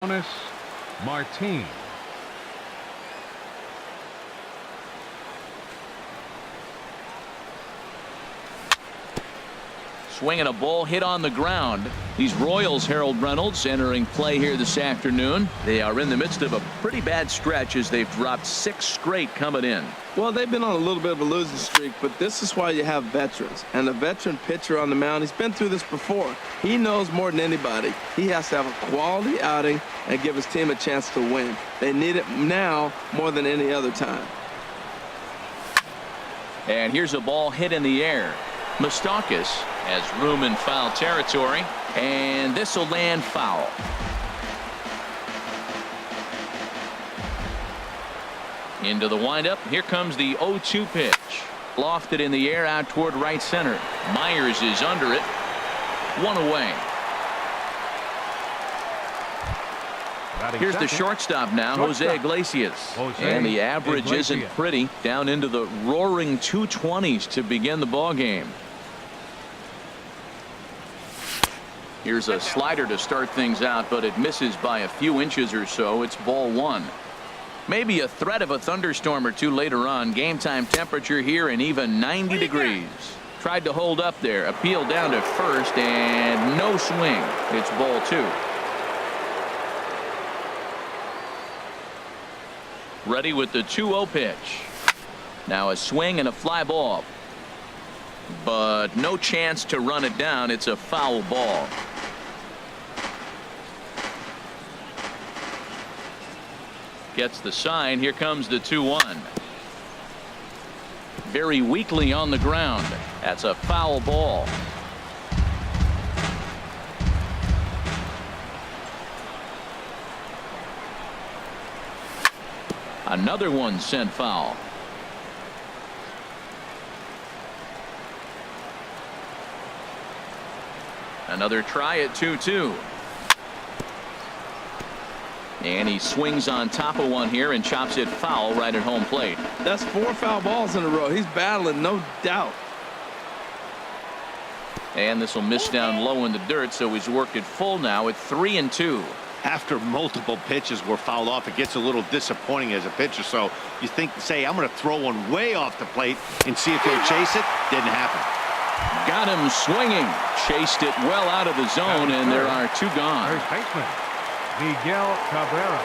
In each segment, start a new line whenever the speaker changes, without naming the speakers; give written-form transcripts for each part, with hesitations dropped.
Jonas Martin.
Swinging a ball hit on the ground. These Royals, Harold Reynolds, entering play here this afternoon. They are in the midst of a pretty bad stretch as they've dropped 6 straight coming in.
Well, they've been on a little bit of a losing streak, but this is why you have veterans. And a veteran pitcher on the mound, he's been through this before. He knows more than anybody. He has to have a quality outing and give his team a chance to win. They need it now more than any other time.
And here's a ball hit in the air. Moustakas has room in foul territory, and this will land foul. Into the windup. Here comes the 0-2 pitch. Lofted in the air out toward right center. Myers is under it. 1 away. Here's the shortstop now, Jose Iglesias. And the average isn't pretty. Down into the roaring 220s to begin the ball game. Here's a slider to start things out, but it misses by a few inches or so. It's ball 1. Maybe a threat of a thunderstorm or two later on. Game time temperature here and even 90 degrees. Tried to hold up there. Appeal down to first and no swing. It's ball 2. Ready with the 2-0 pitch. Now a swing and a fly ball. But no chance to run it down. It's a foul ball. Gets the sign. Here comes the 2-1. Very weakly on the ground. That's a foul ball. Another one sent foul. Another try at 2-2. And he swings on top of one here and chops it foul right at home plate.
That's 4 foul balls in a row. He's battling, no doubt.
And this will miss down low in the dirt, so he's worked it full now at 3-2.
After multiple pitches were fouled off, it gets a little disappointing as a pitcher. So you think, say, I'm going to throw one way off the plate and see if he'll chase it. Didn't happen.
Got him swinging. Chased it well out of the zone, and there are 2 gone.
First baseman Miguel Cabrera.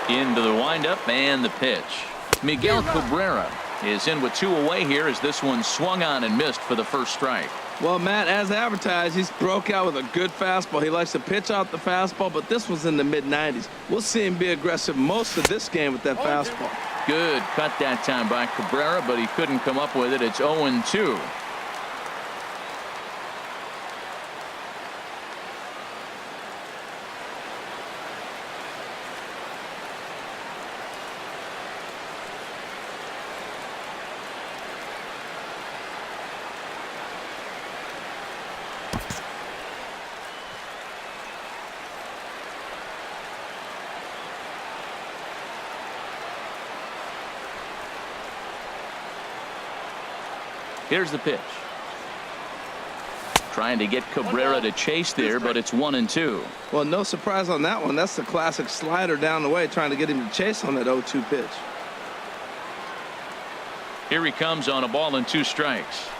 Into the windup and the pitch. Miguel Cabrera is in with 2 away here as this one swung on and missed for the first strike.
Well, Matt, as advertised, he's broke out with a good fastball. He likes to pitch out the fastball, but this was in the mid-90s. We'll see him be aggressive most of this game with that fastball.
Good cut that time by Cabrera, but he couldn't come up with it. It's 0-2. Here's the pitch. Trying to get Cabrera to chase there, but it's 1-2.
Well, no surprise on that one. That's the classic slider down the way, trying to get him to chase on that 0-2 pitch.
Here he comes on a ball and 2 strikes.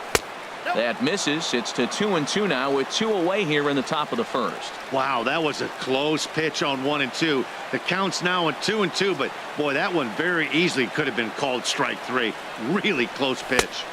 That misses. It's to 2-2 now with 2 away here in the top of the first.
Wow, that was a close pitch on 1-2. The count's now at 2-2, but boy, that one very easily could have been called strike 3. Really close pitch.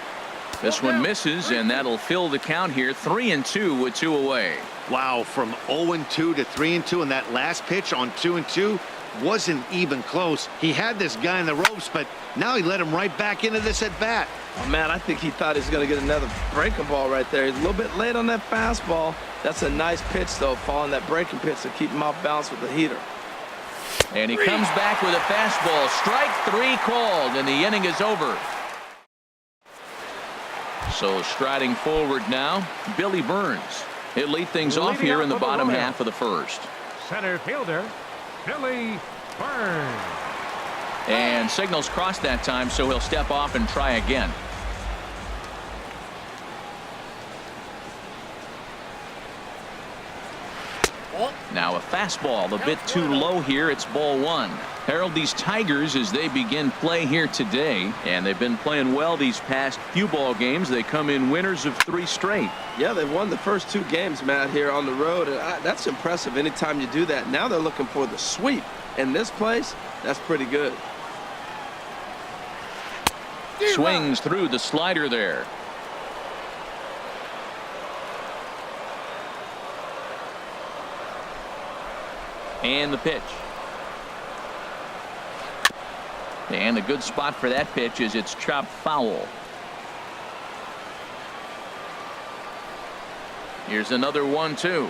This one misses, and that'll fill the count here. 3-2 with 2 away.
Wow, from 0-2 to 3-2, and that last pitch on 2-2 wasn't even close. He had this guy in the ropes, but now he let him right back into this at bat.
Oh, man, I think he thought he was going to get another breaking ball right there. He's a little bit late on that fastball. That's a nice pitch, though, following that breaking pitch to keep him off balance with the heater.
And he comes back with a fastball. Strike 3 called, and the inning is over. So striding forward now, Billy Burns. He'll lead things off here in the bottom half of the first.
Center fielder Billy Burns.
And signals crossed that time, so he'll step off and try again.
Oh.
Now a fastball a bit too low here. It's ball one. Harold, these Tigers, as they begin play here today, and they've been playing well these past few ball games. They come in winners of 3 straight.
Yeah, they've won the first 2 games, Matt, here on the road. And that's impressive anytime you do that. Now they're looking for the sweep. In this place, that's pretty good.
Swings through the slider there. And the pitch. And a good spot for that pitch is it's chopped foul. Here's another 1-2.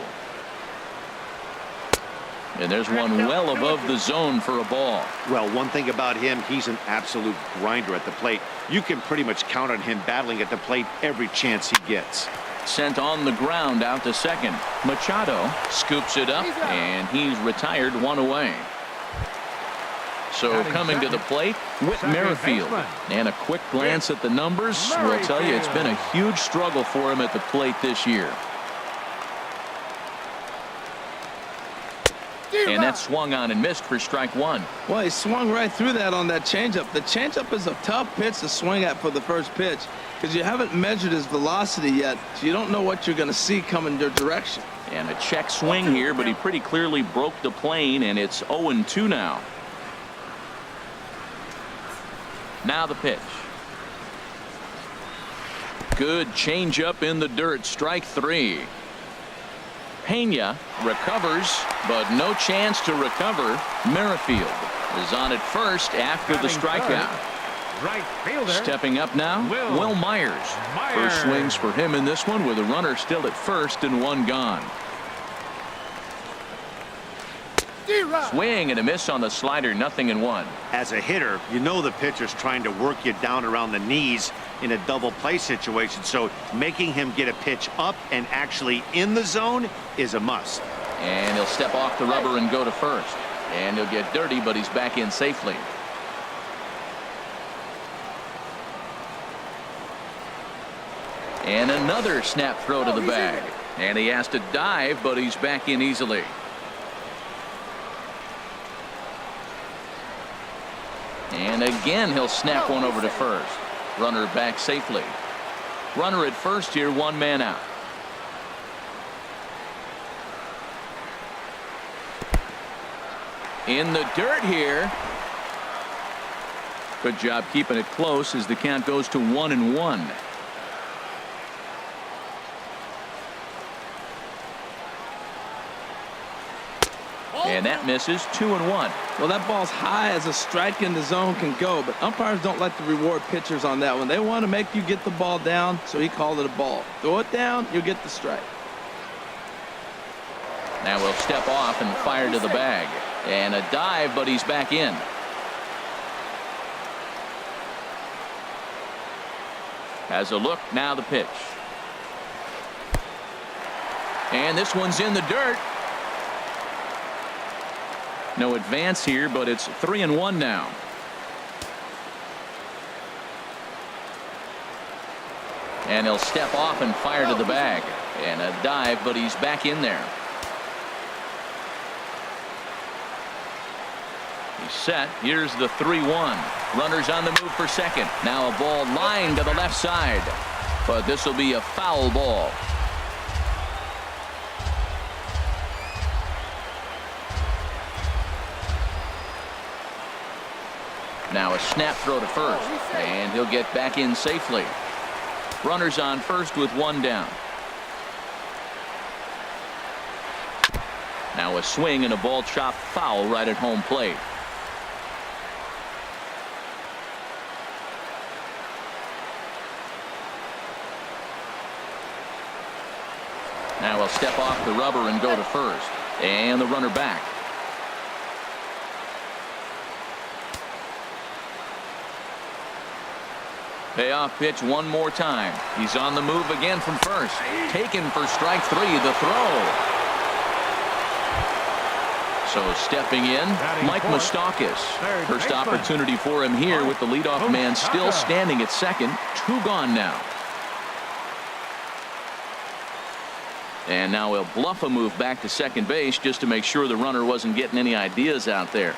And there's one well above the zone for a ball.
Well, one thing about him, he's an absolute grinder at the plate. You can pretty much count on him battling at the plate every chance he gets.
Sent on the ground out to second. Machado scoops it up, and he's retired 1 away. So
Batting
coming to the
second.
plate, Whit
Second
Merrifield.
baseman.
And a quick glance at the numbers will tell you it's been a huge struggle for him at the plate this year. And that swung on and missed for strike 1.
Well, he swung right through that on that changeup. The changeup is a tough pitch to swing at for the first pitch because you haven't measured his velocity yet, so you don't know what you're going to see coming your direction.
And a check swing here, but he pretty clearly broke the plane, and it's 0-2 now. Now the pitch. Good changeup in the dirt. Strike 3. Pena recovers, but no chance to recover. Merrifield is on at first after the strikeout.
Right fielder.
Stepping up now, Will Myers.
Myers.
First swings for him in this one with a runner still at first and 1 gone. Swing and a miss on the slider, 0-1.
As a hitter, you know the pitcher's trying to work you down around the knees in a double play situation, so making him get a pitch up and actually in the zone is a must.
And he'll step off the rubber and go to first. And he'll get dirty, but he's back in safely. And another snap throw to the bag. And he has to dive, but he's back in easily. And again, he'll snap one over to first. Runner back safely. Runner at first here, 1 man out. In the dirt here. Good job keeping it close as the count goes to 1-1. And that misses. 2-1.
Well, that ball's high as a strike in the zone can go, but umpires don't like to reward pitchers on that one. They want to make you get the ball down, so he called it a ball. Throw it down, you'll get the strike.
Now we'll step off and fire to the bag. And a dive, but he's back in. Has a look, now the pitch. And this one's in the dirt. No advance here, but it's 3-1 now. And he'll step off and fire to the bag. And a dive, but he's back in there. He's set. Here's the 3-1. Runners on the move for second. Now a ball lined to the left side. But this will be a foul ball. Now a snap throw to first, and he'll get back in safely. Runners on first with 1 down. Now a swing and a ball chopped foul right at home plate. Now he'll step off the rubber and go to first, and the runner back. Payoff pitch one more time. He's on the move again from first. Taken for strike 3. The throw. So stepping in, Mike Moustakas. First opportunity for him here with the leadoff man still standing at second. 2 gone now. And now he'll bluff a move back to second base just to make sure the runner wasn't getting any ideas out there.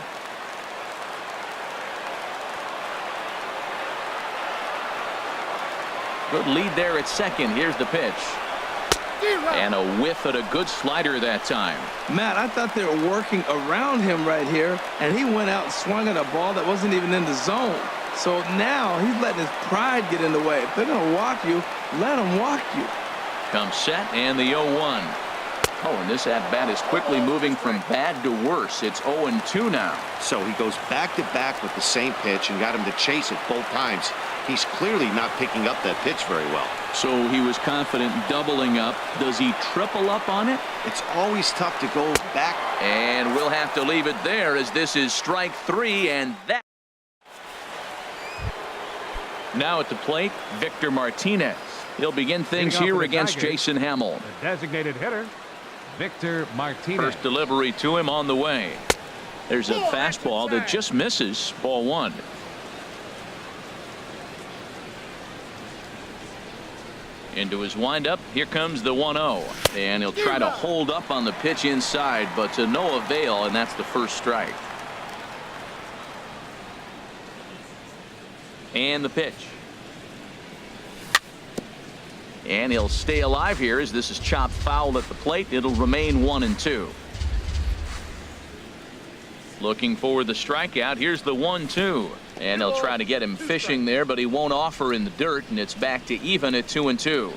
Good lead there at second. Here's the pitch. And a whiff at a good slider that time.
Matt, I thought they were working around him right here, and he went out and swung at a ball that wasn't even in the zone. So now he's letting his pride get in the way. If they're going to walk you, let them walk you.
Comes set and the 0-1. Oh, and this at-bat is quickly moving from bad to worse. It's 0-2 now.
So he goes back-to-back with the same pitch and got him to chase it both times. He's clearly not picking up that pitch very well.
So he was confident doubling up. Does he triple up on it?
It's always tough to go back.
And we'll have to leave it there as this is strike 3, and that. Now at the plate, Victor Martinez. He'll begin things
Leading off
here
for the
against
Tigers,
Jason Hamill.
The designated hitter, Victor Martinez.
First delivery to him on the way. There's a fastball that just misses. Ball 1. Into his windup. Here comes the 1-0. And he'll try to hold up on the pitch inside, but to no avail, and that's the first strike. And the pitch. And he'll stay alive here as this is chopped foul at the plate. It'll remain 1-2. Looking for the strikeout. Here's the 1-2. And they'll try to get him fishing there, but he won't offer in the dirt, and it's back to even at 2-2.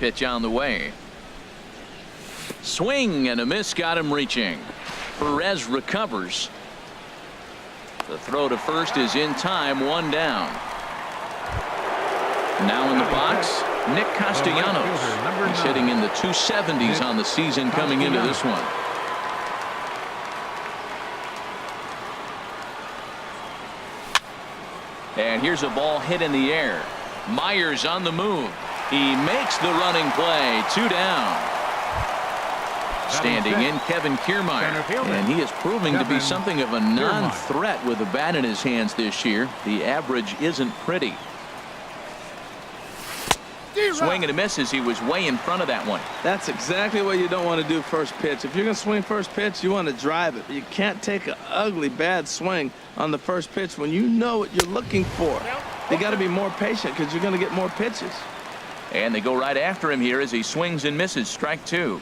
Pitch on the way. Swing and a miss got him reaching. Perez recovers. The throw to first is in time, 1 down. Now in the box, Nick Castellanos. He's hitting in the 270s on the season coming into this one. And here's a ball hit in the air. Myers on the move. He makes the running play. 2 down. Standing in, Kevin Kiermaier. And he is proving to be something of a non-threat with a bat in his hands this year. The average isn't pretty. Swing and a miss as he was way in front of that one.
That's exactly what you don't want to do first pitch. If you're going to swing first pitch, you want to drive it. You can't take an ugly, bad swing on the first pitch when you know what you're looking for. You got to be more patient because you're going to get more pitches.
And they go right after him here as he swings and misses. Strike 2.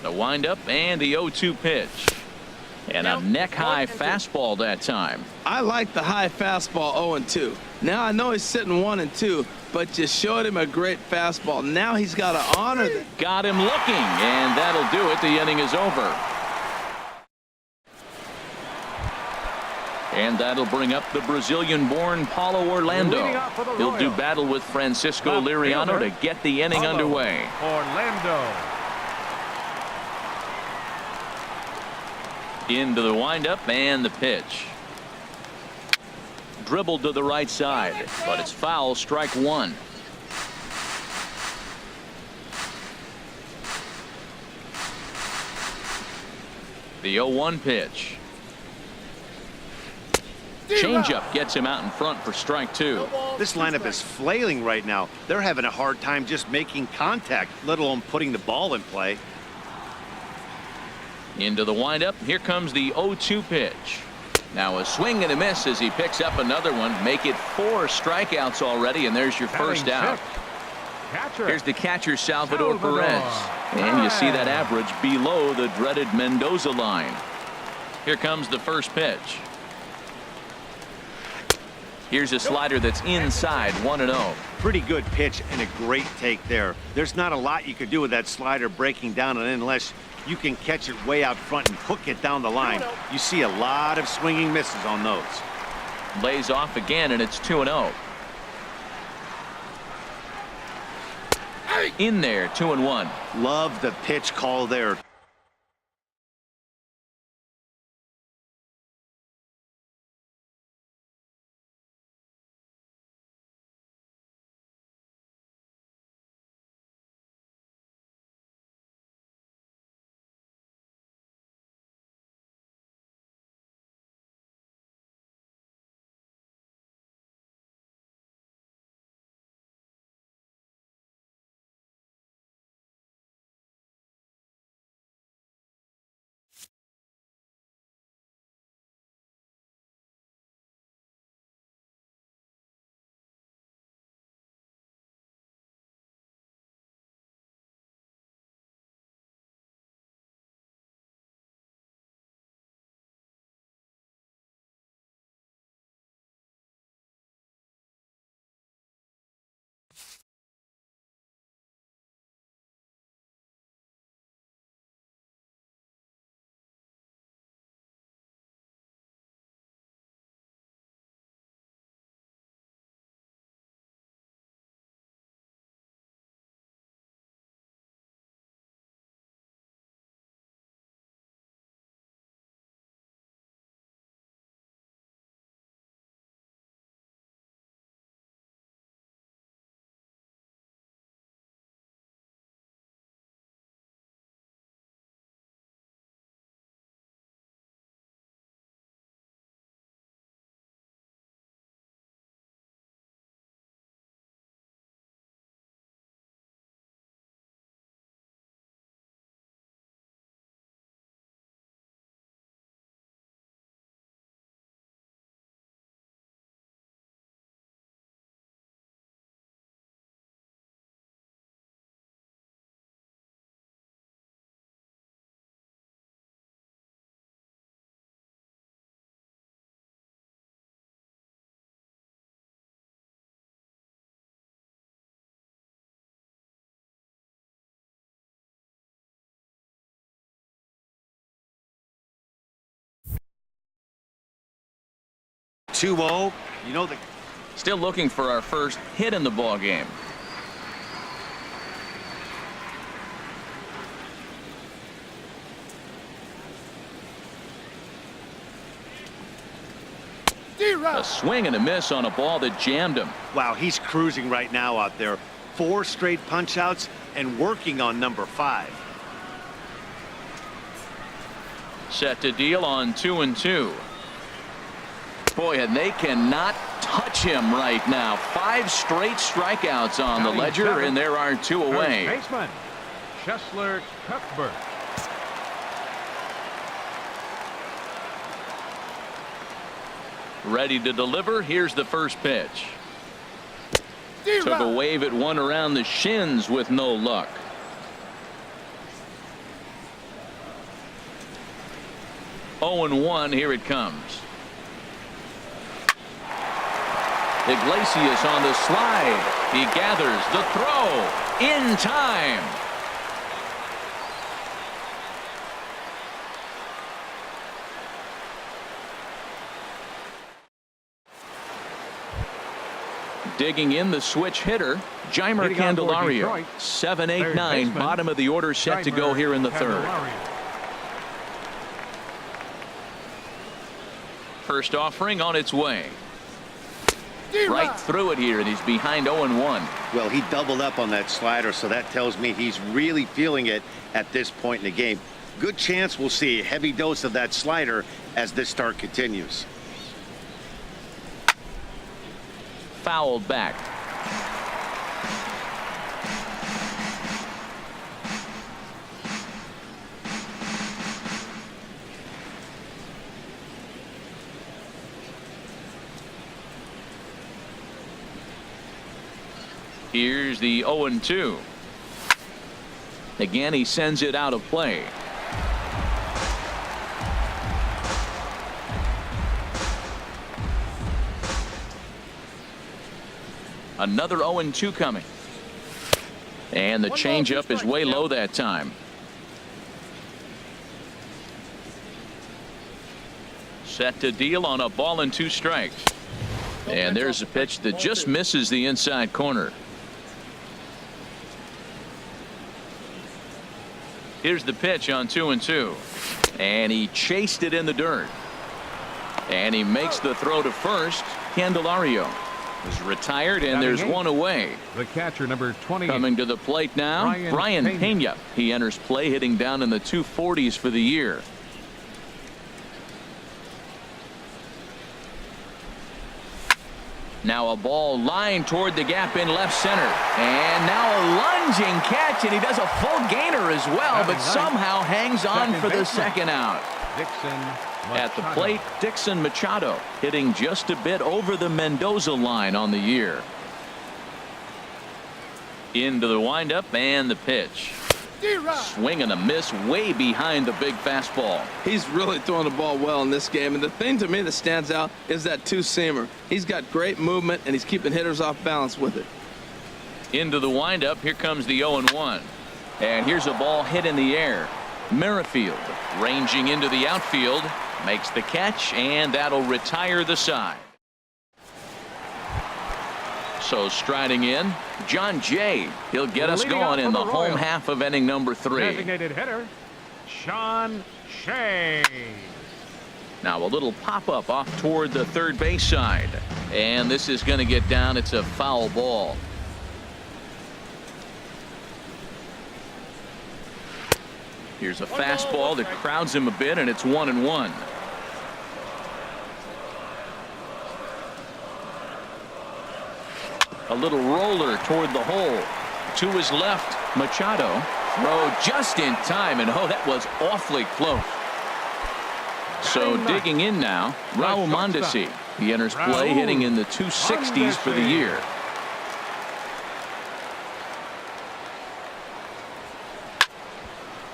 The windup and the 0-2 pitch. And a neck-high fastball that time.
I like the high fastball 0-2. Now I know he's sitting 1-2, but you showed him a great fastball. Now he's got to honor that.
Got him looking, and that'll do it. The inning is over. And that'll bring up the Brazilian-born Paulo Orlando. He'll do battle with Francisco Liriano to get the inning underway.
Orlando.
Into the windup and the pitch. Dribbled to the right side, but it's foul. Strike 1. The 0-1 pitch. Changeup gets him out in front for strike 2.
This lineup is flailing right now. They're having a hard time just making contact, let alone putting the ball in play.
Into the windup. Here comes the 0-2 pitch. Now a swing and a miss as he picks up another one. Make it 4 strikeouts already, and there's your first out. Here's the catcher, Salvador Perez. And you see that average below the dreaded Mendoza line. Here comes the first pitch. Here's a slider that's inside, 1-0.
Pretty good pitch and a great take there. There's not a lot you could do with that slider breaking down and unless you can catch it way out front and hook it down the line. You see a lot of swinging misses on those.
Lays off again, and it's 2-0. In there, 2-1.
Love the pitch call there. 2-0. You know the.
Still looking for our first hit in the ball game. A swing and a miss on a ball that jammed him.
Wow, he's cruising right now out there. 4 straight punch outs and working on number 5.
Set to deal on 2-2. Boy, and they cannot touch him right now. 5 straight strikeouts on the ledger, and there are 2 away.
Third baseman, Chesler Cuthbert.
Ready to deliver. Here's the first pitch. Took a wave at one around the shins with no luck. Oh, 1. Here it comes. Iglesias on the slide. He gathers the throw in time. Digging in the switch hitter, Jeimer Candelario. 7, 8, 9, bottom of the order, set to go here in the third. First offering on its way. Right through it here, and he's behind 0-1.
Well, he doubled up on that slider, so that tells me he's really feeling it at this point in the game. Good chance we'll see a heavy dose of that slider as this start continues.
Fouled back. Here's the 0-2. Again, he sends it out of play. Another 0-2 coming. And the changeup is way low that time. Set to deal on a ball and 2 strikes. And there's a pitch that just misses the inside corner. Here's the pitch on 2-2. And he chased it in the dirt. And he makes the throw to first. Candelario is retired, and there's 1 away.
The catcher, number 20.
Coming to the plate now, Brian Pena. He enters play hitting down in the 240s for the year. Now a ball lined toward the gap in left center. And now a lunging catch, and he does a full gainer as well, but somehow hangs on for the second out. At the plate, Dixon Machado hitting just a bit over the Mendoza line on the year. Into the windup and the pitch. Swing and a miss way behind the big fastball.
He's really throwing the ball well in this game, and the thing to me that stands out is that 2-seamer. He's got great movement, and he's keeping hitters off balance with it.
Into the windup. Here comes the 0-1. And here's a ball hit in the air. Merrifield ranging into the outfield, makes the catch, and that'll retire the side. So striding in, John Jay. He'll get us going in the home half of inning number 3.
Designated hitter, Sean Shea.
Now a little pop-up off toward the third base side. And this is going to get down. It's a foul ball. Here's a fastball that crowds him a bit, and it's 1-1. A little roller toward the hole. To his left, Machado. Throw just in time, and oh, that was awfully close. So digging in now, Raul Mondesi. He enters play hitting in the 260s for the year.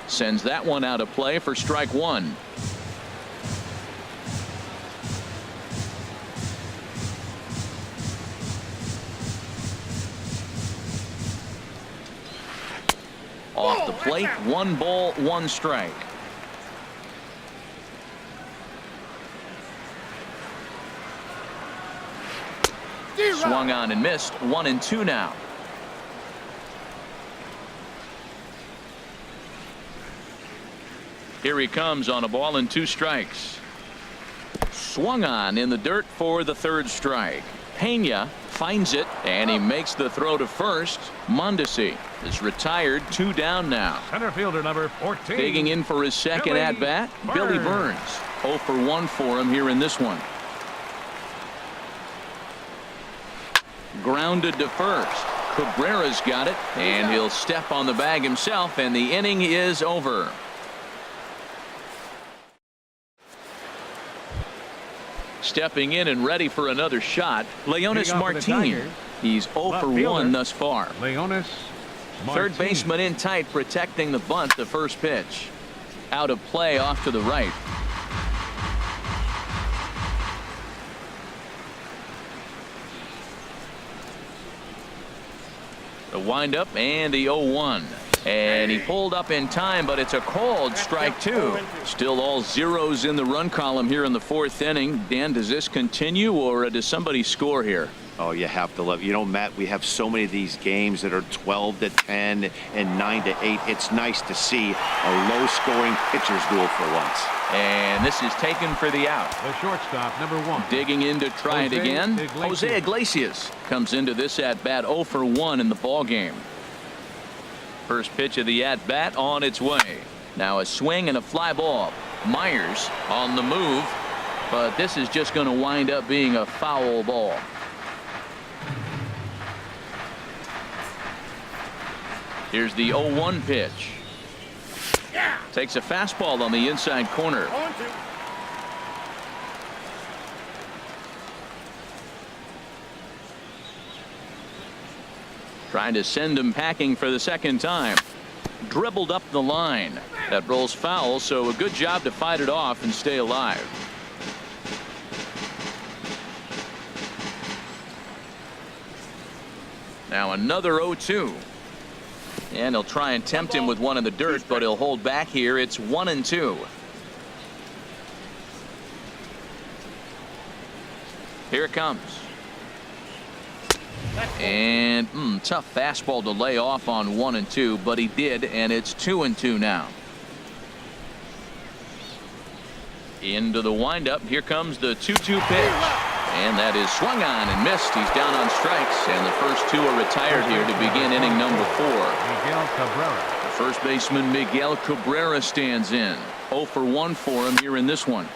Sends that one out of play for strike 1. Off the plate, 1 ball, 1 strike. Swung on and missed. 1-2 now. Here he comes on a ball and 2 strikes. Swung on in the dirt for the 3rd strike. Pena finds it, and he makes the throw to first. Mondesi is retired. 2 down now.
Center fielder number 14.
Digging in for his second
Billy
at-bat, Billy
Burns.
Burns. 0 for 1 for him here in this one. Grounded to first. Cabrera's got it, and he'll step on the bag himself, and the inning is over. Stepping in and ready for another shot, Leonis
Leading off for the
Martin.
Tigers.
He's 0
Left
for
fielder.
1 thus far.
Leonis
Third
Martin.
baseman in tight, protecting the bunt. The first pitch. Out of play off to the right. The windup and the 0-1. And he pulled up in time, but it's a called strike 2. Still all zeros in the run column here in the 4th inning. Dan, does this continue, or does somebody score here?
Oh, you have to love. You know, Matt, we have so many of these games that are 12-10 and 9-8. It's nice to see a low-scoring pitcher's duel for once.
And this is taken for the out.
The shortstop, number 1.
Digging in to try it
Jose
again.
Iglesias.
Jose Iglesias comes into this at-bat 0 for 1 in the ball game. First pitch of the at-bat on its way. Now a swing and a fly ball. Myers on the move, but this is just going to wind up being a foul ball. Here's the 0-1 pitch. Takes a fastball on the inside corner. Trying to send him packing for the second time. Dribbled up the line. That rolls foul, so a good job to fight it off and stay alive. Now another 0-2. And he'll try and tempt him with one in the dirt, but he'll hold back here. It's 1-2. Here it comes. And tough fastball to lay off on 1-2, but he did, and it's 2-2 now. Into the windup. Here comes the 2-2 pitch. And that is swung on and missed. He's down on strikes, and the first 2 are retired here to begin inning number 4.
Miguel Cabrera.
The first baseman Miguel Cabrera stands in. 0 for 1 for him here in this one.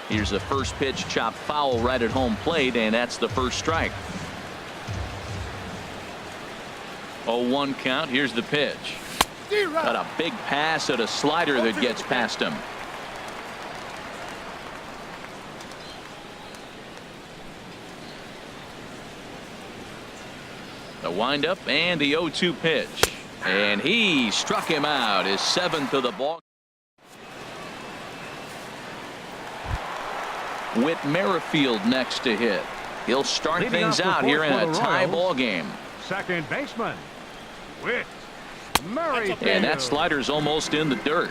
Here's the first pitch, chopped foul right at home plate, and that's the first strike. 0-1 count. Here's the pitch. Got a big pass at a slider that gets past him. The windup and the 0-2 pitch. And he struck him out. His 7th of the ball. Whit Merrifield next to hit. He'll start
Leading
things
off
out
the
here in
fourth
a
for the
tie
Royals.
ball game.
Second baseman, Whit Merrifield.
And that slider's almost in the dirt.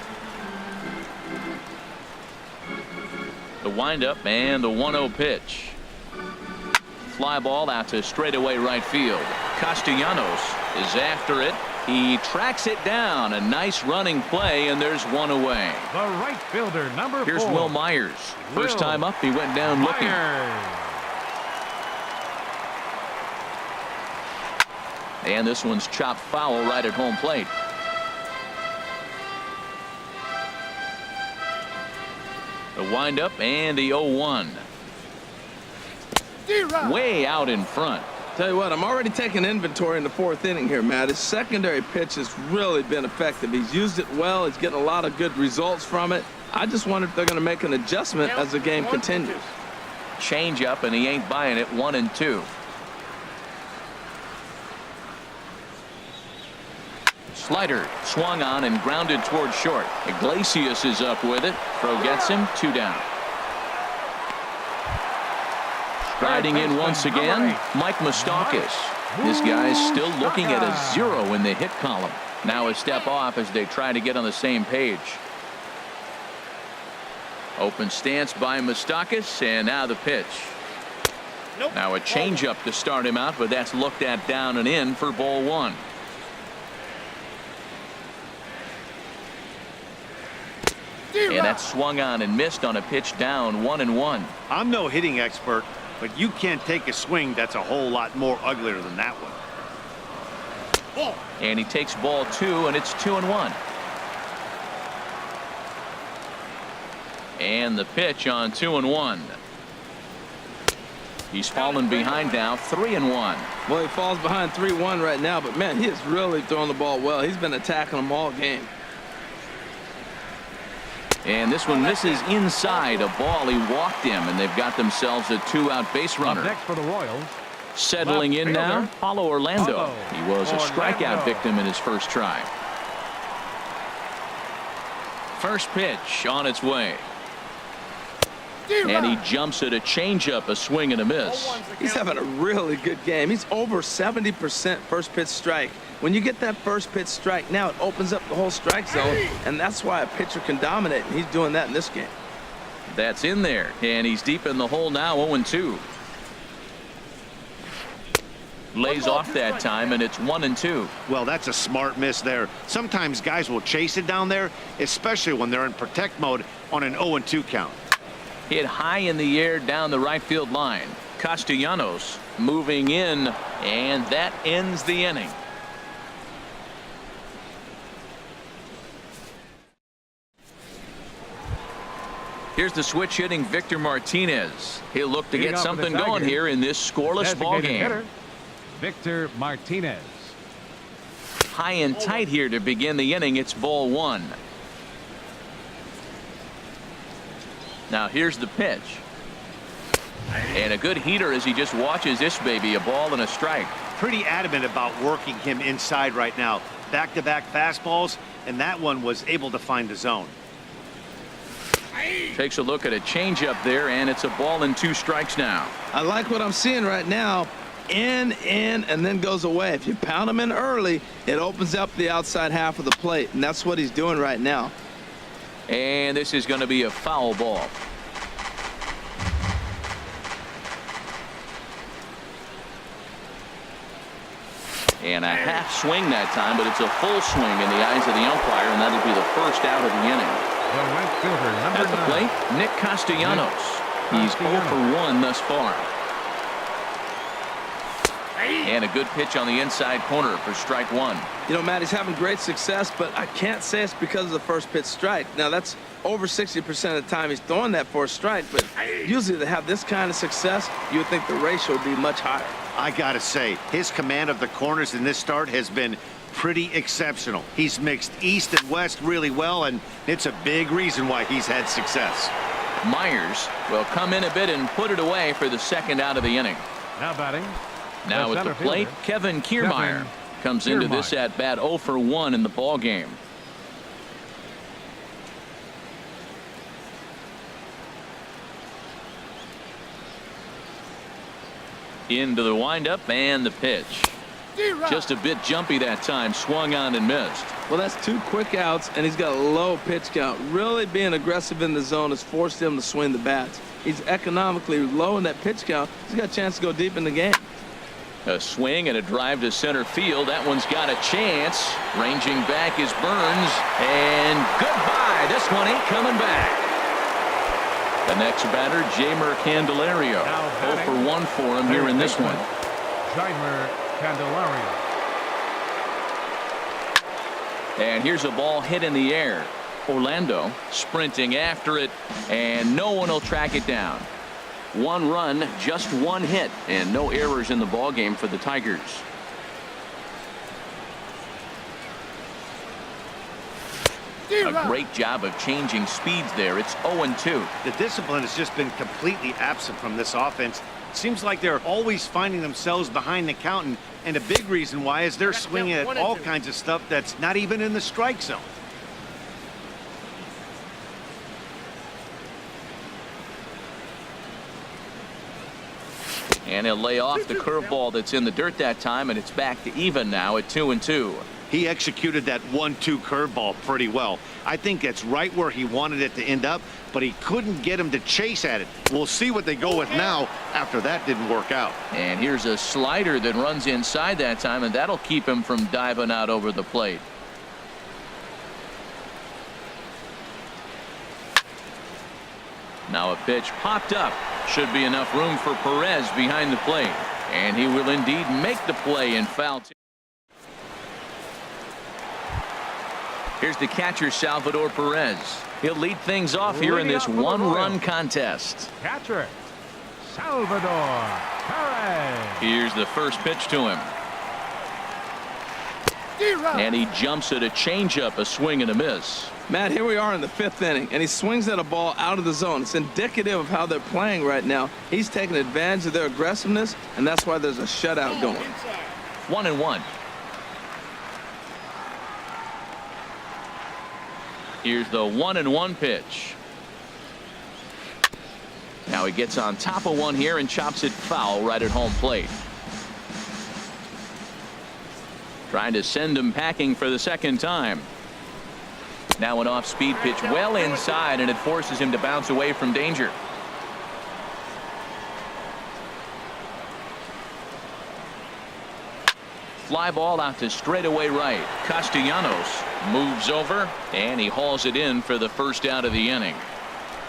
The windup and the 1-0 pitch. Fly ball out to straightaway right field. Castellanos is after it. He tracks it down. A nice running play, and there's one away.
The right fielder, number 4.
Here's Will Myers. First
Will
time up, he went down looking.
Myers.
And this one's chopped foul right at home plate. The windup and the 0-1. Way out in front.
Tell you what, I'm already taking inventory in the 4th inning here, Matt. His secondary pitch has really been effective. He's used it well. He's getting a lot of good results from it. I just wonder if they're going to make an adjustment as the game continues.
Change up, and he ain't buying it. 1-2. Slider swung on and grounded toward short. Iglesias is up with it. Throw gets him. 2 down. Striding in once again, Mike Moustakas. This guy's still looking at a 0 in the hit column. Now a step off as they try to get on the same page. Open stance by Moustakas, and now the pitch. Now a changeup to start him out, but that's looked at down and in for ball one. And that's swung on and missed on a pitch down 1-1.
I'm no hitting expert, but you can't take a swing that's a whole lot more uglier than that one.
And he takes ball two, and it's 2-1. And the pitch on 2-1. He's fallen behind now, 3-1.
Well, he falls behind 3-1 right now, but man, he is really throwing the ball well. He's been attacking them all game.
And this one misses inside a ball. He walked him, and they've got themselves a two-out base runner.
Up next for the Royals.
Settling in now, Paulo Orlando. He was a strikeout victim in his first try. First pitch on its way. And he jumps at a changeup, a swing and a miss.
He's having a really good game. He's over 70% first pitch strike. When you get that first pitch strike, now it opens up the whole strike zone, and that's why a pitcher can dominate, and he's doing that in this game.
That's in there, and he's deep in the hole now, 0-2. Lays off that time, and it's 1-2.
Well, that's a smart miss there. Sometimes guys will chase it down there, especially when they're in protect mode on an 0-2 count.
Hit high in the air down the right field line. Castellanos moving in, and that ends the inning. Here's the switch hitting Victor Martinez. He'll look to get something going here in this scoreless ball game.
Victor Martinez.
High and tight here to begin the inning. It's ball one. Now here's the pitch. And a good heater as he just watches this baby. A ball and a strike.
Pretty adamant about working him inside right now. Back-to-back fastballs, and that one was able to find the zone.
Takes a look at a changeup there, and it's a ball and 2 strikes now.
I like what I'm seeing right now. In, and then goes away. If you pound him in early, it opens up the outside half of the plate, and that's what he's doing right now.
And this is going to be a foul ball. And a half swing that time, but it's a full swing in the eyes of the umpire, and that'll be the first out of the inning.
The right fielder,
At the plate, Nick Castellanos. He's 0 for 1 thus far. And a good pitch on the inside corner for strike one.
You know, Matt, he's having great success, but I can't say it's because of the first pitch strike. Now, that's over 60% of the time he's throwing that for a strike, but usually to have this kind of success, you would think the ratio would be much higher.
I gotta say, his command of the corners in this start has been pretty exceptional. He's mixed east and west really well, and it's a big reason why he's had success.
Myers will come in a bit and put it away for the second out of the inning.
Now batting.
Now at the plate, Kevin Kiermaier comes into this at bat 0 for 1 in the ball game. Into the windup and the pitch. Just a bit jumpy that time, swung on and missed.
Well, that's 2 quick outs, and he's got a low pitch count. Really being aggressive in the zone has forced him to swing the bats. He's economically low in that pitch count. He's got a chance to go deep in the game.
A swing and a drive to center field. That one's got a chance. Ranging back is Burns. And goodbye. This one ain't coming back. The next batter, Jeimer Candelario. 0 for 1 for him here in this one.
Jeimer Candelario.
And here's a ball hit in the air. Orlando sprinting after it, and no one will track it down. 1 run, just 1 hit, and no errors in the ball game for the Tigers. A great job of changing speeds there. It's 0-2.
The discipline has just been completely absent from this offense. Seems like they're always finding themselves behind the count, and a big reason why is they're swinging at all kinds of stuff that's not even in the strike zone.
And he'll lay off the curveball that's in the dirt that time, and it's back to even now at 2-2.
he executed that 1-2 curveball pretty well. I think that's right where he wanted it to end up, but he couldn't get him to chase at it. We'll see what they go with now after that didn't work out.
And here's a slider that runs inside that time, and that'll keep him from diving out over the plate. Now a pitch popped up. Should be enough room for Perez behind the plate. And he will indeed make the play in foul. Here's the catcher, Salvador Perez. He'll lead things off here in this one-run contest.
Catcher, Salvador Perez.
Here's the first pitch to him. And he jumps at a changeup, a swing and a miss.
Matt, here we are in the 5th inning, and he swings at a ball out of the zone. It's indicative of how they're playing right now. He's taking advantage of their aggressiveness, and that's why there's a shutout going.
1-1. Here's the 1-1 pitch. Now he gets on top of one here and chops it foul right at home plate. Trying to send him packing for the second time. Now an off-speed pitch well inside, and it forces him to bounce away from danger. Fly ball out to straightaway right. Castellanos moves over, and he hauls it in for the first out of the inning.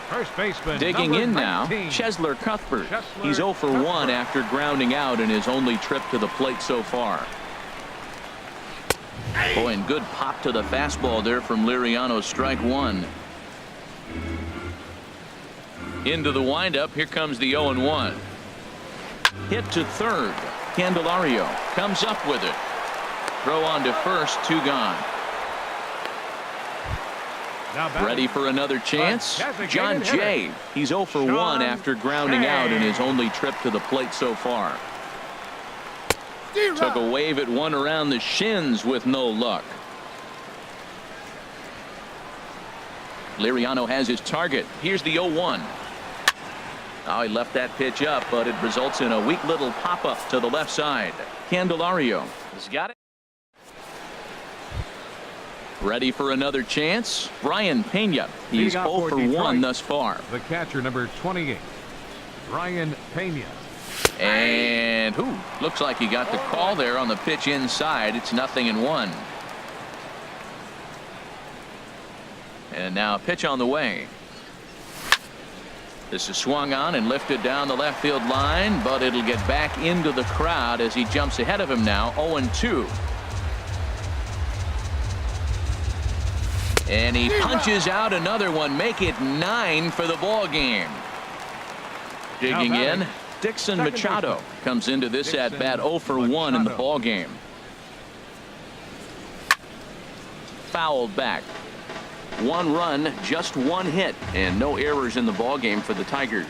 First baseman.
Digging
number
in now,
19.
Chesler Cuthbert.
Chesler
He's 0 for 1
Cuthbert.
after grounding out in his only trip to the plate so far. Boy, and good pop to the fastball there from Liriano. Strike one. Into the windup. Here comes the 0-1. Hit to third. Candelario comes up with it. Throw on to first. 2 gone.
Now batting.
Ready for another chance.
Designated
John
hitter.
Jay. He's 0 for 1
John
after grounding out in his only trip to the plate so far. Took a wave at one around the shins with no luck. Liriano has his target. Here's the 0-1. Oh, he left that pitch up, but it results in a weak little pop-up to the left side. Candelario has got it. Ready for another chance. Brian Pena. He's
Leading off
0 for
Detroit,
1 thus far.
The catcher, number 28, Brian Pena.
And looks like he got the call there on the pitch inside. It's 0-1. And now a pitch on the way. This is swung on and lifted down the left field line, but it'll get back into the crowd as he jumps ahead of him now. 0-2. And he punches out another one. Make it 9 for the ball game. Digging
Now
in.
batting.
Dixon
Second
Machado
baseman.
comes into this
Dixon
at bat 0 for 1 in the
Machado.
ball game. Fouled back. 1 run, just 1 hit, and no errors in the ball game for the Tigers.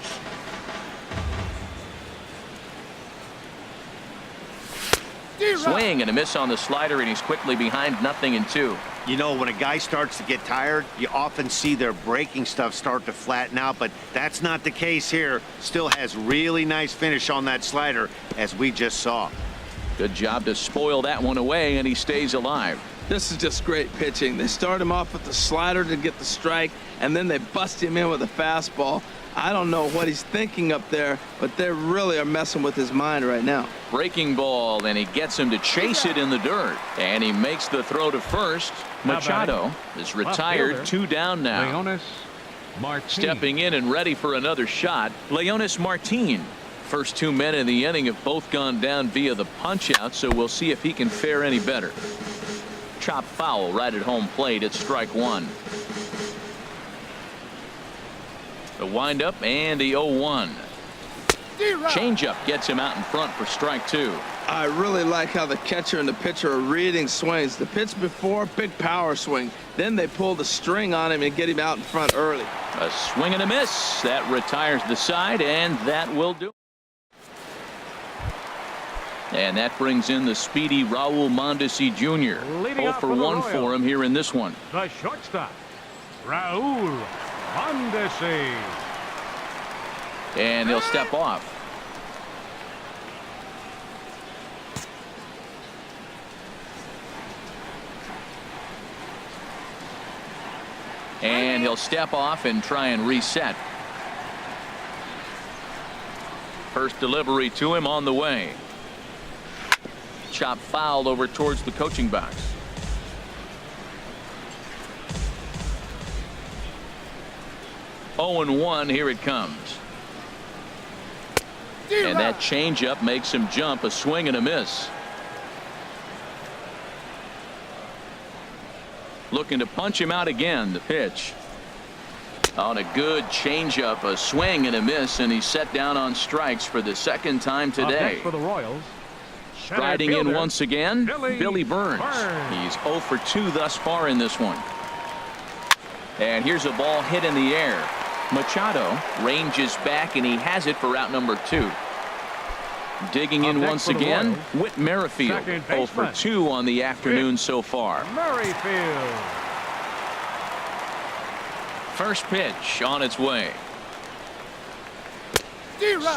Swing and a miss on the slider, and he's quickly behind 0-2.
You know, when a guy starts to get tired, you often see their breaking stuff start to flatten out, but that's not the case here. Still has really nice finish on that slider, as we just saw.
Good job to spoil that one away, and he stays alive.
This is just great pitching. They start him off with the slider to get the strike, and then they bust him in with a fastball. I don't know what he's thinking up there, but they really are messing with his mind right now.
Breaking ball, and he gets him to chase it in the dirt. And he makes the throw to first.
Now
Machado is retired.
fielder,
2 down now.
Leonis Martin.
Stepping in and ready for another shot. Leonis Martin. First 2 men in the inning have both gone down via the punch out, so we'll see if he can fare any better. Chop foul right at home plate. It's strike 1. The windup and the 0-1. Changeup gets him out in front for strike 2.
I really like how the catcher and the pitcher are reading swings. The pitch before, big power swing. Then they pull the string on him and get him out in front early.
A swing and a miss. That retires the side, and that will do. And that brings in the speedy Raul Mondesi Jr.
Leading
0
off
for
for the
1
Royals.
for him here in this one.
The shortstop, Raul Mondesi.
And he'll step off. And he'll step off and try and reset. First delivery to him on the way. Chop foul over towards the coaching box. Oh, and 1, here it comes. And that changeup makes him jump. A swing and a miss. Looking to punch him out again. The pitch. On a good changeup, a swing and a miss, and he's set down on strikes for the second time today.
For the Royals,
Striding in once again, Billy Burns. He's 0 for 2 thus far in this one. And here's a ball hit in the air. Machado ranges back, and he has it for out number 2. Digging in once again, Whit Merrifield. 0 for 2 on the afternoon so far.
Merrifield.
First pitch on its way.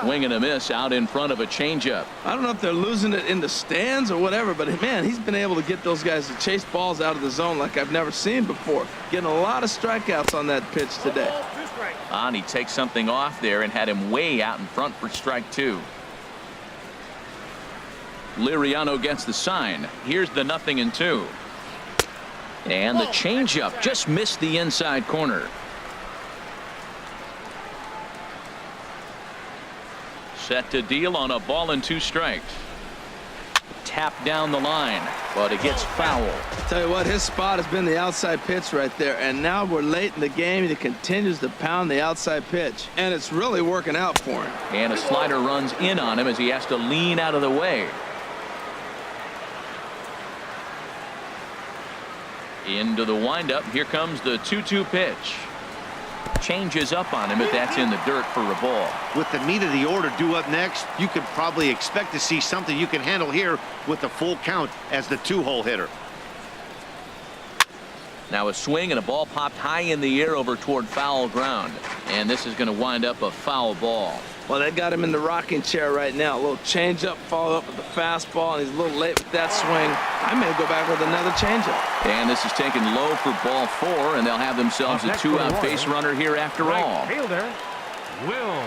Swing and a miss out in front of a changeup.
I don't know if they're losing it in the stands or whatever, but man, he's been able to get those guys to chase balls out of the zone like I've never seen before. Getting a lot of strikeouts on that pitch today.
And he takes something off there and had him way out in front for strike 2. Liriano gets the sign. Here's the 0-2. And the changeup just missed the inside corner. Set to deal on a ball and 2 strikes. Tap down the line, but it gets foul.
Tell you what, his spot has been the outside pitch right there, and now we're late in the game and he continues to pound the outside pitch, and it's really working out for him.
And a slider runs in on him as he has to lean out of the way. Into the windup. Here comes the 2-2 pitch. Changes up on him, but that's in the dirt for a ball.
With the meat of the order due up next, you could probably expect to see something you can handle here with the full count as the 2-hole hitter.
Now a swing and a ball popped high in the air over toward foul ground, and this is going to wind up a foul ball.
Well, they got him in the rocking chair right now. A little changeup followed up with the fastball, and he's a little late with that swing. I may go back with another changeup.
And this is taken low for ball 4, and they'll have themselves a 2-out base runner here after all.
Fielder, Will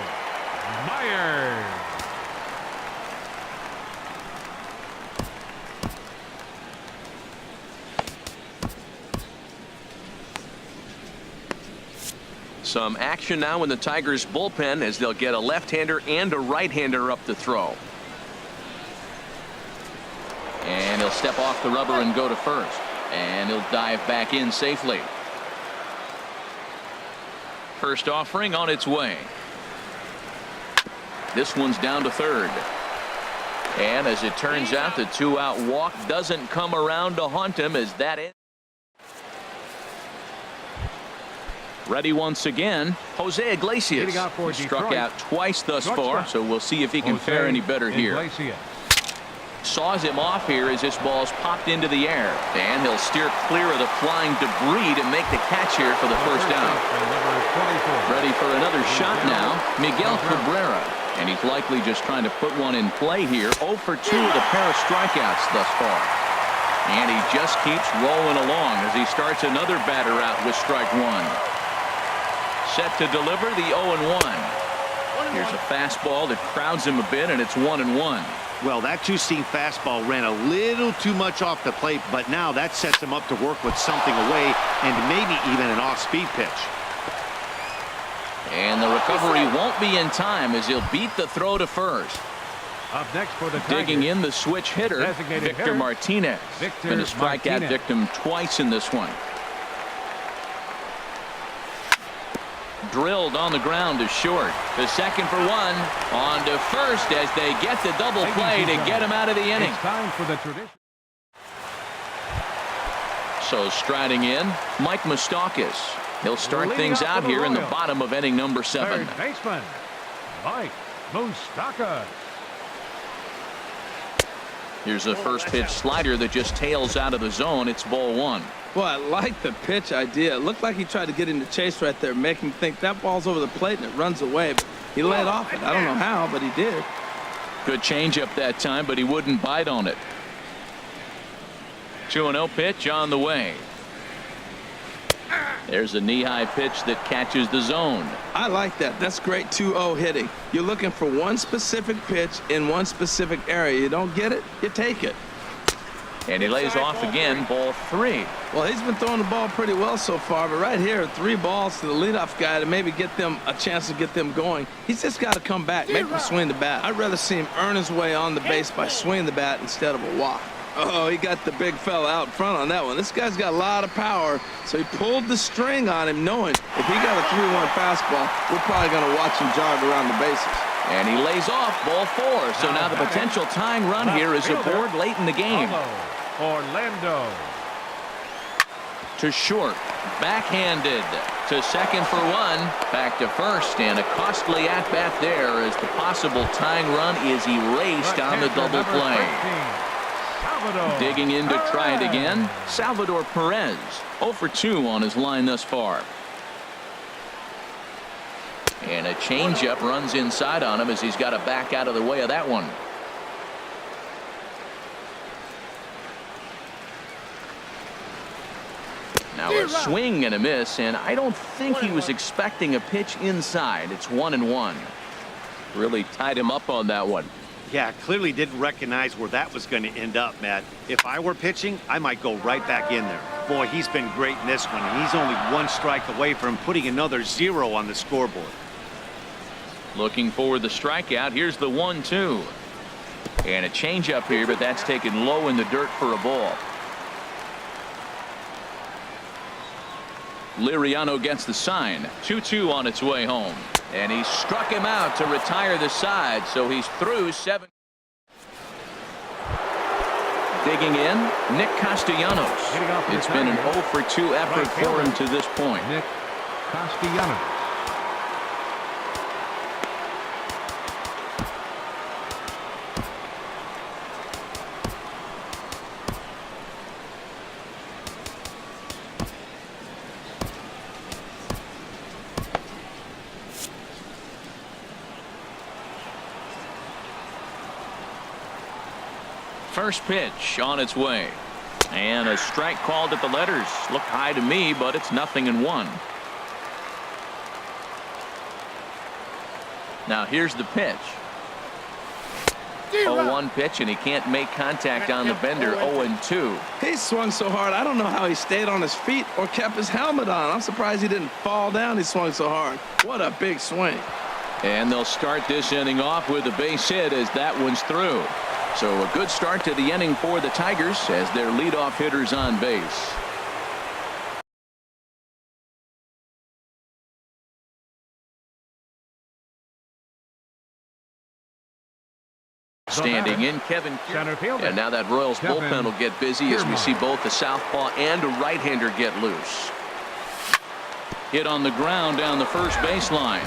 Myers.
Some action now in the Tigers bullpen as they'll get a left-hander and a right-hander up to throw. And he'll step off the rubber and go to first. And he'll dive back in safely. First offering on its way. This one's down to third. And as it turns out, the 2-out walk doesn't come around to haunt him as that ends. Ready once again, Jose Iglesias. He struck out twice thus far, so we'll see if he can fare any better here. Saws him off here as this ball's popped into the air, and he'll steer clear of the flying debris to make the catch here for the first down. Ready for another shot now, Miguel Cabrera, and he's likely just trying to put one in play here. 0 for 2 with a pair of strikeouts thus far. And he just keeps rolling along as he starts another batter out with strike 1. Set to deliver the 0-1. Here's a fastball that crowds him a bit, and it's 1-1.
Well, that two-seam fastball ran a little too much off the plate, but now that sets him up to work with something away and maybe even an off-speed pitch.
And the recovery won't be in time as he'll beat the throw to first.
Up next for the
Digging in the switch hitter, Victor Martinez. Been a strikeout victim twice in this one. Drilled on the ground to short. The second for 1. On to first as they get the double play to get him out of the inning.
It's time for the tradition.
So striding in, Mike Moustakas. He'll start things out here in the bottom of inning number 7.
Third baseman, Mike Moustakas.
Here's a first pitch slider that just tails out of the zone. It's ball 1.
Well, I like the pitch idea. It looked like he tried to get into chase right there, make him think that ball's over the plate and it runs away. But he laid off it. I don't know how, but he did.
Good changeup that time, but he wouldn't bite on it. 2-0 pitch on the way. There's a knee-high pitch that catches the zone.
I like that. That's great 2-0 hitting. You're looking for one specific pitch in one specific area. You don't get it, you take it.
And he lays off again, ball 3.
Well, he's been throwing the ball pretty well so far, but right here, 3 balls to the leadoff guy to maybe get them a chance to get them going. He's just got to come back, make them swing the bat. I'd rather see him earn his way on the base by swinging the bat instead of a walk. Oh, he got the big fella out front on that one. This guy's got a lot of power, so he pulled the string on him, knowing if he got a 3-1 fastball, we're probably going to watch him jog around the bases.
And he lays off, ball 4. So now the potential tying run here is aboard late in the game.
Orlando.
To short, backhanded to second for 1, back to first, and a costly at-bat there as the possible tying run is erased on the double play. Digging in to try it again, Salvador Perez, 0 for 2 on his line thus far. And a changeup runs inside on him as he's got to back out of the way of that one. Now a swing and a miss, and I don't think he was expecting a pitch inside. It's 1-1. Really tied him up on that one.
Yeah, clearly didn't recognize where that was going to end up, Matt. If I were pitching, I might go right back in there. Boy, he's been great in this one, and he's only 1 strike away from putting another 0 on the scoreboard.
Looking for the strikeout. Here's the 1-2. And a changeup here, but that's taken low in the dirt for a ball. Liriano gets the sign. 2-2 on its way home. And he struck him out to retire the side, so he's through 7. Digging in, Nick Castellanos. It's been an 0 for 2 effort for him to this point.
Nick Castellanos.
First pitch on its way. And a strike called at the letters. Looked high to me, but it's 0-1. Now here's the pitch. 0-1 pitch, and he can't make contact on the bender. 0-2.
He swung so hard, I don't know how he stayed on his feet or kept his helmet on. I'm surprised he didn't fall down. He swung so hard. What a big swing.
And they'll start this inning off with a base hit as that one's through. So a good start to the inning for the Tigers as their leadoff hitters on base. Standing in, Kevin
Center fielder.
And now that Royals
Kevin
bullpen will get busy as we see both the southpaw and a right-hander get loose. Hit on the ground down the first baseline.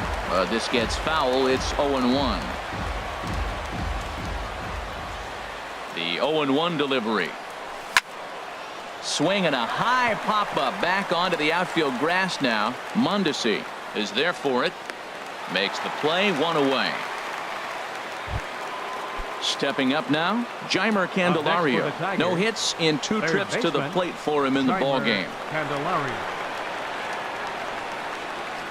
This gets foul. It's 0-1. The 0-1 delivery. Swing and a high pop-up back onto the outfield grass now. Mondesi is there for it. Makes the play, 1 away. Stepping up now, Jeimer Candelario. No hits in 2 trips to the plate for him in the ballgame.
Candelario.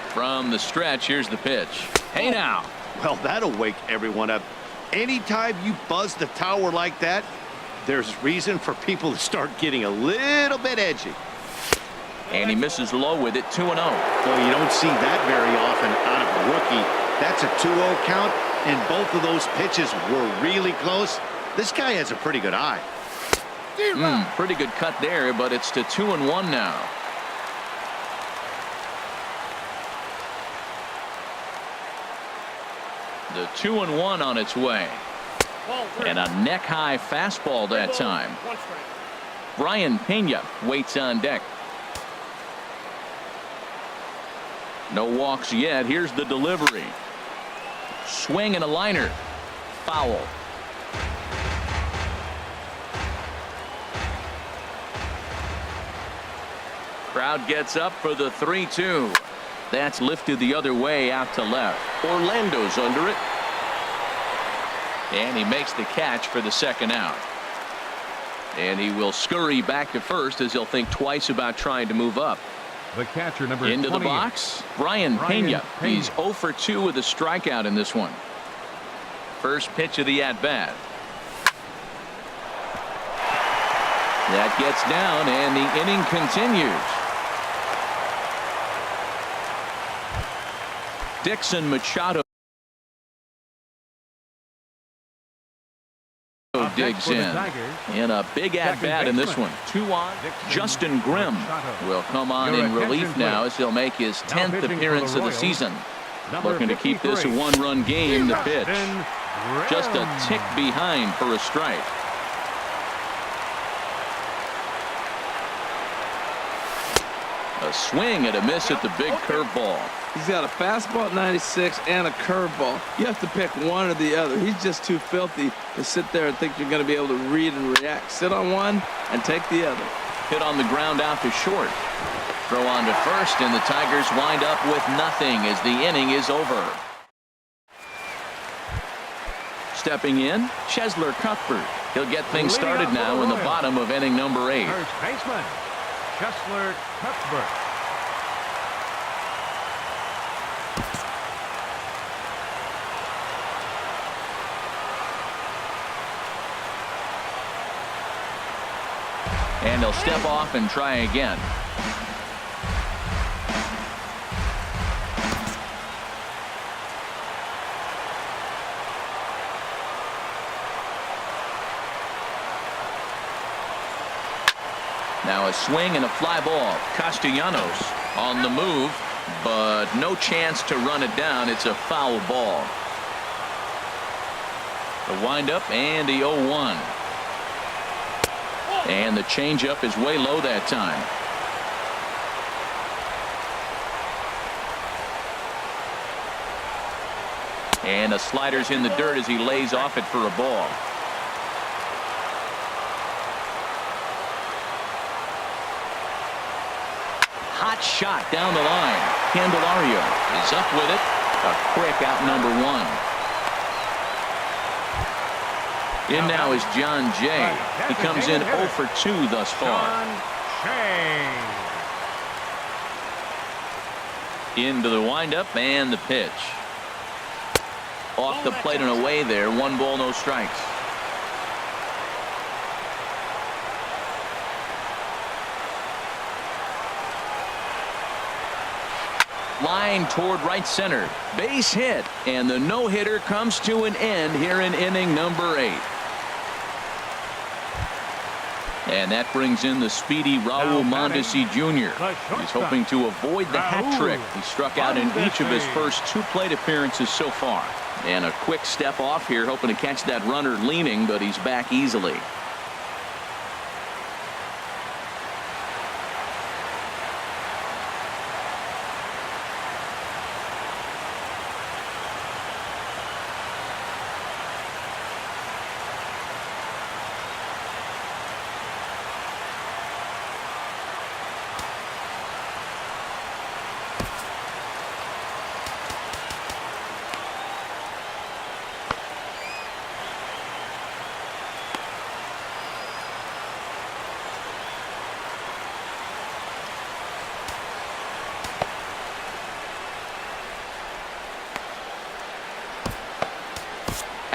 From the stretch, here's the pitch. Hey now.
Well, that'll wake everyone up. Anytime you buzz the tower like that, there's reason for people to start getting a little bit edgy.
And he misses low with it, 2-0.
Well, you don't see that very often out of a rookie. That's a 2-0 count, and both of those pitches were really close. This guy has a pretty good eye.
Pretty good cut there, but it's to 2-1 now. The 2-1 on its way. And a neck-high fastball that time. Brian Pena waits on deck. No walks yet. Here's the delivery. Swing and a liner. Foul. Crowd gets up for the 3-2. That's lifted the other way out to left. Orlando's under it. And he makes the catch for the second out. And he will scurry back to first as he'll think twice about trying to move up.
The catcher, number
Into the
28.
box, Ryan Pena. He's 0 for 2 with a strikeout in this one. First pitch of the at-bat. That gets down, and the inning continues. Dixon Machado digs in a big at-bat in this one. 2 on. Justin Grimm will come on in relief now as he'll make his 10th appearance of the season. Looking to keep this a 1-run game. The pitch just a tick behind for a strike. A swing and a miss at the big curveball.
He's got a fastball at 96 and a curveball. You have to pick one or the other. He's just too filthy to sit there and think you're going to be able to read and react. Sit on one and take the other.
Hit on the ground out to short. Throw on to first, and the Tigers wind up with nothing as the inning is over. Stepping in, Cheslor Cuthbert. He'll get things started now in the bottom of inning number 8.
First baseman, Cheslor Cuthbert.
And he'll step off and try again. Now a swing and a fly ball. Castellanos on the move, but no chance to run it down. It's a foul ball. The windup and the 0-1. And the changeup is way low that time. And the slider's in the dirt as he lays off it for a ball. Hot shot down the line. Candelario is up with it. A quick out number 1. In now is John Jay. He comes in 0 for 2 thus far. Into the windup and the pitch. Off the plate and away there. 1 ball, no strikes. Line toward right center. Base hit. And the no-hitter comes to an end here in inning number 8. And that brings in the speedy Raul Mondesi Jr. He's hoping to avoid the hat trick. He struck out in each of his first 2 plate appearances so far. And a quick step off here, hoping to catch that runner leaning, but he's back easily.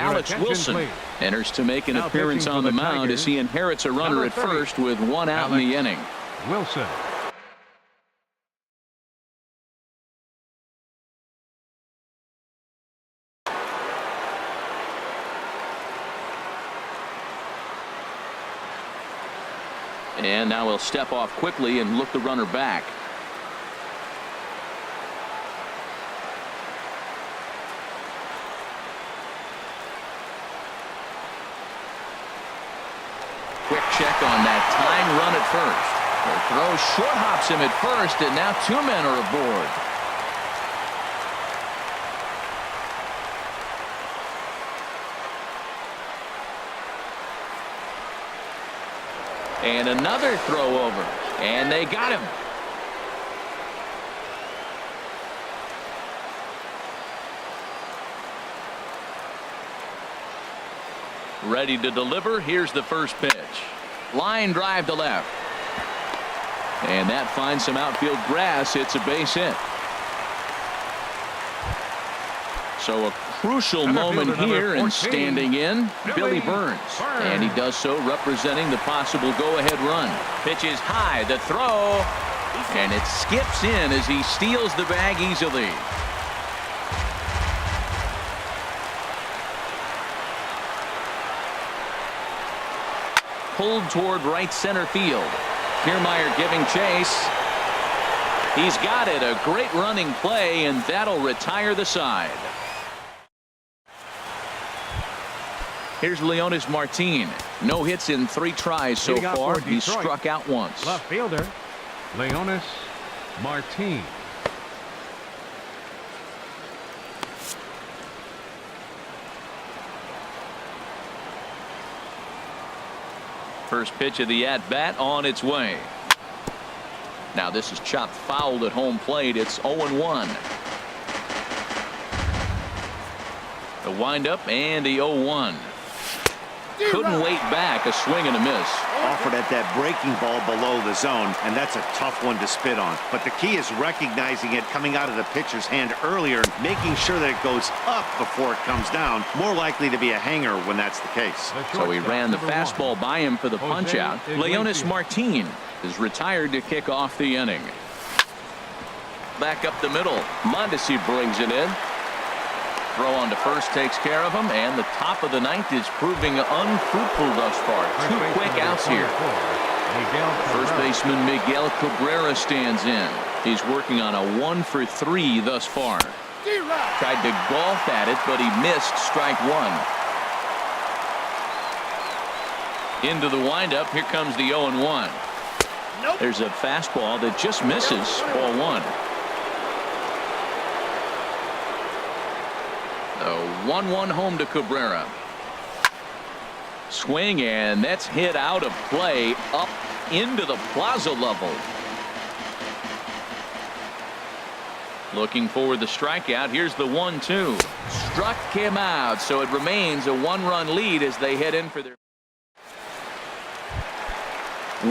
Alex Wilson enters to make an appearance on the mound as he inherits a runner at first with 1 out in the inning.
Wilson.
And now he'll step off quickly and look the runner back. Quick check on that tying run at first. The throw short hops him at first, and now 2 men are aboard. And another throw over, and they got him. Ready to deliver. Here's the first pitch. Line drive to left. And that finds some outfield grass. It's a base hit. So a crucial moment here, and standing in, Billy Burns. And he does so representing the possible go-ahead run. Pitch is high, the throw, and it skips in as he steals the bag easily. Pulled toward right center field. Kiermaier giving chase. He's got it. A great running play, and that'll retire the side. Here's Leonys Martin. No hits in 3 tries so far. He struck out once.
Left fielder, Leonys Martin.
First pitch of the at-bat on its way. Now this is chopped foul at home plate. It's 0-1. The windup and the 0-1. Couldn't wait back. A swing and a miss.
Offered at that breaking ball below the zone, and that's a tough one to spit on. But the key is recognizing it coming out of the pitcher's hand earlier and making sure that it goes up before it comes down. More likely to be a hanger when that's the case.
So he ran the fastball by him for the punch out. Leonys Martin is retired to kick off the inning. Back up the middle. Mondesi brings it in. Throw on to first takes care of him, and the top of the 9th is proving unfruitful thus far. 2 quick outs here. First baseman Miguel Cabrera stands in. He's working on a 1 for 3 thus far. Tried to golf at it, but he missed strike 1. Into the windup. Here comes the 0-1. There's a fastball that just misses. Ball 1. A 1-1 home to Cabrera. Swing, and that's hit out of play up into the plaza level. Looking for the strikeout. Here's the 1-2. Struck him out, so it remains a 1-run lead as they head in for their.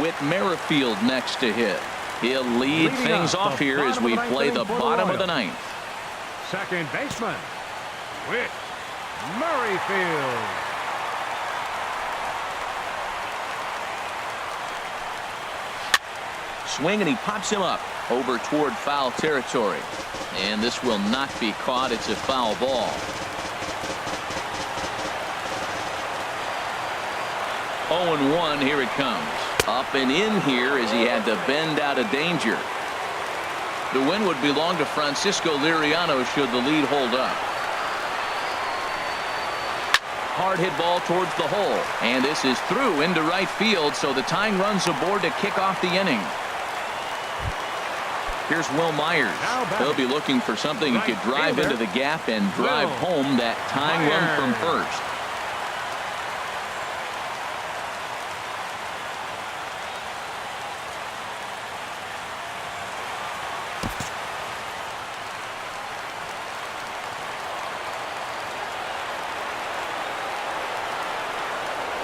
Whit Merrifield next to hit. He'll lead things off here as we play the bottom of the 9th.
Second baseman, Whit Merrifield.
Swing, and he pops him up over toward foul territory. And this will not be caught. It's a foul ball. 0-1. Here it comes. Up and in here as he had to bend out of danger. The win would belong to Francisco Liriano should the lead hold up. Hard hit ball towards the hole, and this is through into right field, so the tying run's aboard to kick off the inning. Here's Will Myers. He'll be looking for something he could drive into the gap and drive home that tying run from first.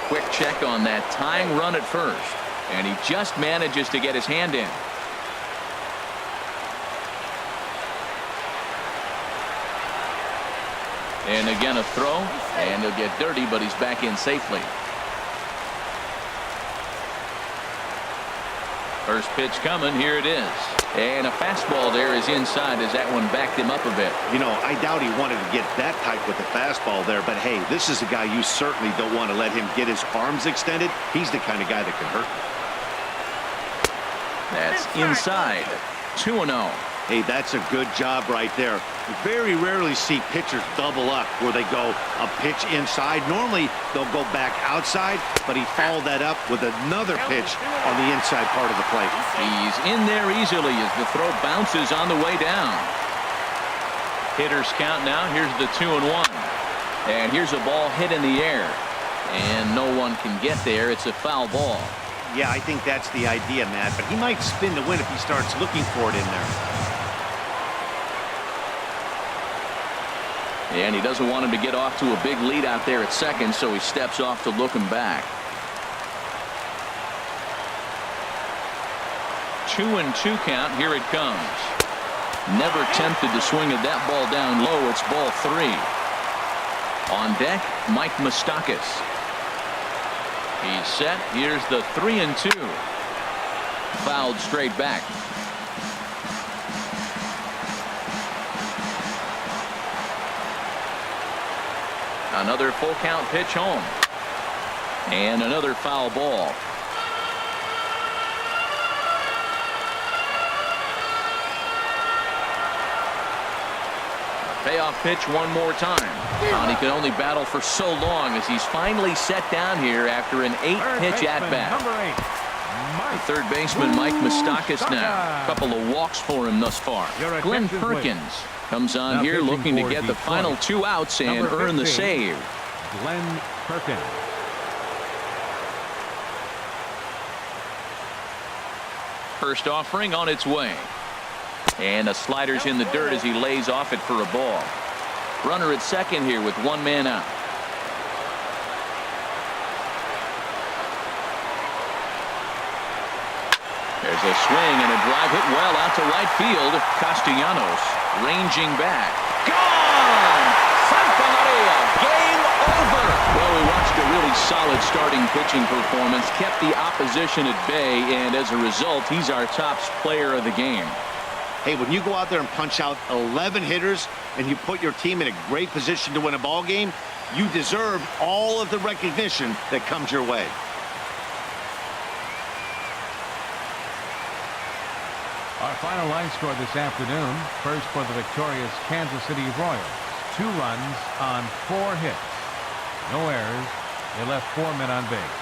Quick check on that tying run at first, and he just manages to get his hand in. And again a throw, and he'll get dirty, but he's back in safely. First pitch coming. Here it is. And a fastball there is inside as that one backed him up a bit.
You know, I doubt he wanted to get that tight with the fastball there, but hey, this is a guy you certainly don't want to let him get his arms extended. He's the kind of guy that can hurt you.
That's inside. 2-0.
Hey, that's a good job right there. You very rarely see pitchers double up where they go a pitch inside. Normally they'll go back outside, but he followed that up with another pitch on the inside part of the plate.
He's in there easily as the throw bounces on the way down. Hitters count now. Here's the 2-1. And here's a ball hit in the air, and no one can get there. It's a foul ball.
Yeah, I think that's the idea, Matt, but he might spin the win if he starts looking for it in there.
And he doesn't want him to get off to a big lead out there at second, so he steps off to look him back. 2-2 count. Here it comes. Never tempted to swing at that ball down low. It's ball 3. On deck, Mike Moustakas. He's set. Here's the 3-2. Fouled straight back. Another full count pitch home. And another foul ball. Payoff pitch one more time. And he can only battle for so long as he's finally set down here after an 8-pitch at-bat. The third baseman, Mike Moustakas, now. A couple of walks for him thus far. Glenn Perkins comes on here looking to get the final 2 outs and earn the save.
Glenn Perkins.
First offering on its way. And the slider's in the dirt as he lays off it for a ball. Runner at second here with 1 man out. There's a swing and a drive hit well out to right field. Castellanos ranging back. Gone! Santa Maria, game over. Well, we watched a really solid starting pitching performance, kept the opposition at bay, and as a result, he's our top player of the game.
Hey, when you go out there and punch out 11 hitters and you put your team in a great position to win a ball game, you deserve all of the recognition that comes your way.
Our final line score this afternoon. First for the victorious Kansas City Royals. 2 runs on 4 hits. No errors. They left 4 men on base.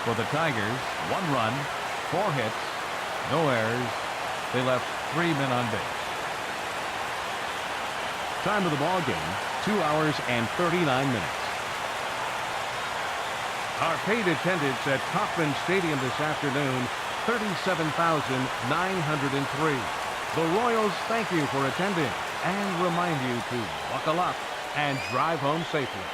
For the Tigers, 1 run, 4 hits. No errors. They left 3 men on base. Time of the ball game, 2 hours and 39 minutes. Our paid attendance at Kauffman Stadium this afternoon, 37,903. The Royals thank you for attending and remind you to buckle up and drive home safely.